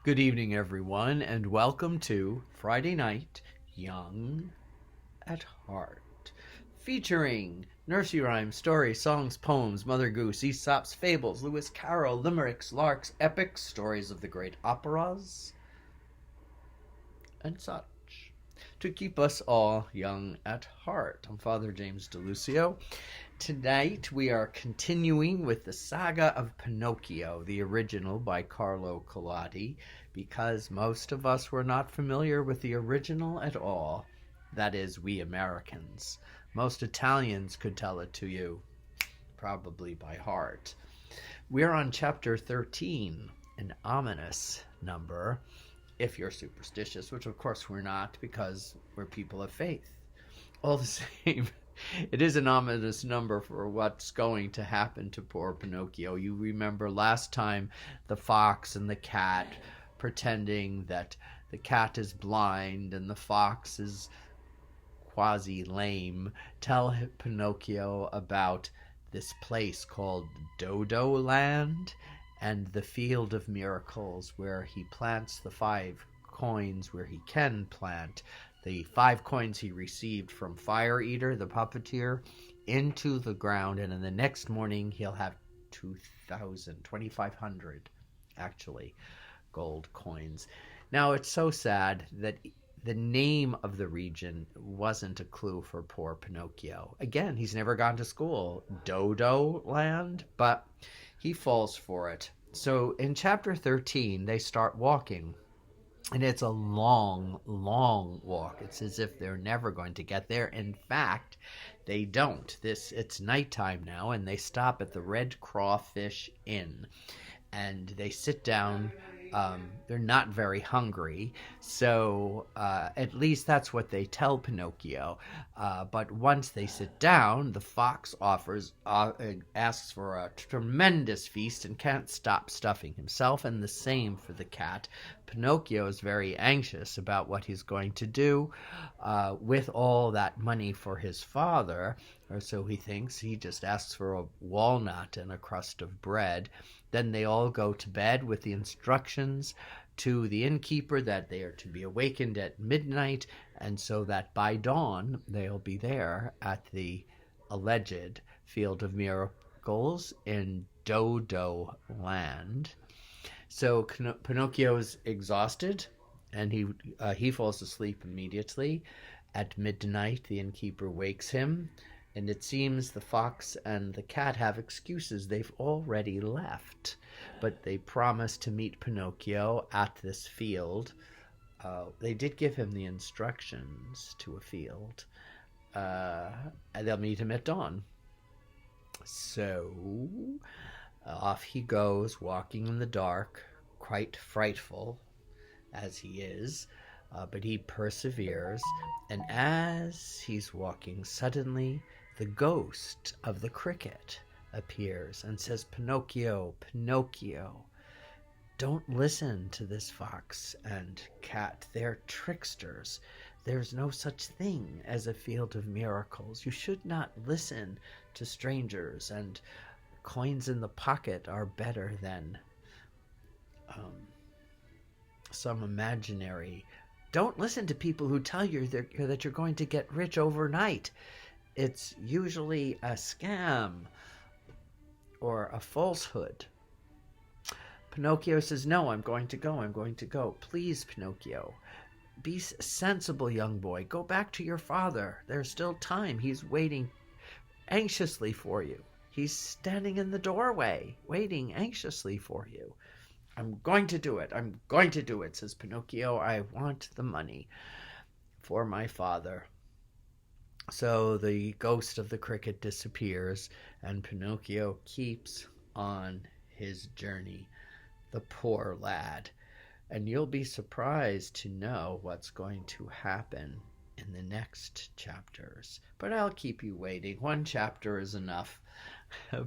Good evening, everyone, and welcome to Friday Night Young at Heart, featuring nursery rhymes, stories, songs, poems, Mother Goose, Aesop's fables, Lewis Carroll, limericks, larks, epics, stories of the great operas, and such, to keep us all young at heart. I'm Father James Diluzio. Tonight we are continuing with the saga of Pinocchio, the original by Carlo Carlodi, because most of us were not familiar with the original at all. That is, we Americans. Most Italians could tell it to you, probably by heart. We're on chapter 13, an ominous number, if you're superstitious, which of course we're not because we're people of faith. All the same, it is an ominous number for what's going to happen to poor Pinocchio. You remember last time the fox and the cat pretending that the cat is blind and the fox is quasi lame tell Pinocchio about this place called Dodo Land and the Field of Miracles, where he plants the 5 coins where he can plant the 5 coins he received from Fire Eater, the puppeteer, into the ground, and in the next morning he'll have 2,500 actually gold coins. Now it's so sad that the name of the region wasn't a clue for poor Pinocchio. Again, he's never gone to school. Dodo Land, but he falls for it. So in chapter 13, they start walking. And it's a long, long walk. It's as if they're never going to get there. In fact, they don't. It's nighttime now, and they stop at the Red Crawfish Inn. And they sit down. They're not very hungry, so at least that's what they tell Pinocchio. But once they sit down, the fox asks for a tremendous feast and can't stop stuffing himself, and the same for the cat. Pinocchio is very anxious about what he's going to do with all that money for his father, or so he thinks. He just asks for a walnut and a crust of bread. Then they all go to bed with the instructions to the innkeeper that they are to be awakened at midnight, and so that by dawn they'll be there at the alleged Field of Miracles in Dodo Land. So Pinocchio is exhausted, and he falls asleep immediately. At midnight, the innkeeper wakes him, and it seems the fox and the cat have excuses. They've already left, but they promise to meet Pinocchio at this field. They did give him the instructions to a field, and they'll meet him at dawn. So off he goes, walking in the dark, quite frightful as he is, but he perseveres. And as he's walking, suddenly the ghost of the cricket appears and says, Pinocchio, Pinocchio, don't listen to this fox and cat. They're tricksters. There's no such thing as a field of miracles. You should not listen to strangers, and coins in the pocket are better than some imaginary. Don't listen to people who tell you that you're going to get rich overnight. It's usually a scam or a falsehood. Pinocchio says, no, I'm going to go. Please, Pinocchio, be a sensible young boy. Go back to your father. There's still time. He's waiting anxiously for you. He's standing in the doorway, waiting anxiously for you. I'm going to do it, says Pinocchio. I want the money for my father. So the ghost of the cricket disappears, and Pinocchio keeps on his journey. The poor lad. And you'll be surprised to know what's going to happen in the next chapters. But I'll keep you waiting. 1 chapter is enough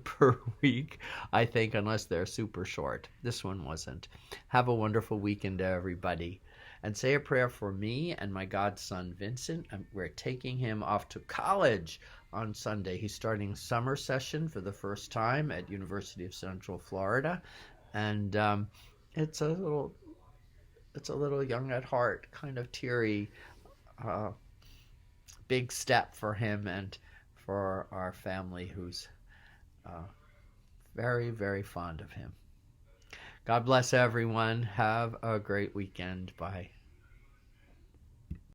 per week, I think, unless they're super short. This one wasn't. Have a wonderful weekend, everybody. And say a prayer for me and my godson Vincent. We're taking him off to college on Sunday. He's starting summer session for the first time at University of Central Florida. And it's a little it's a little young at heart, kind of teary, uh, big step for him and for our family, who's uh, very, very fond of him. God bless everyone. Have a great weekend. Bye.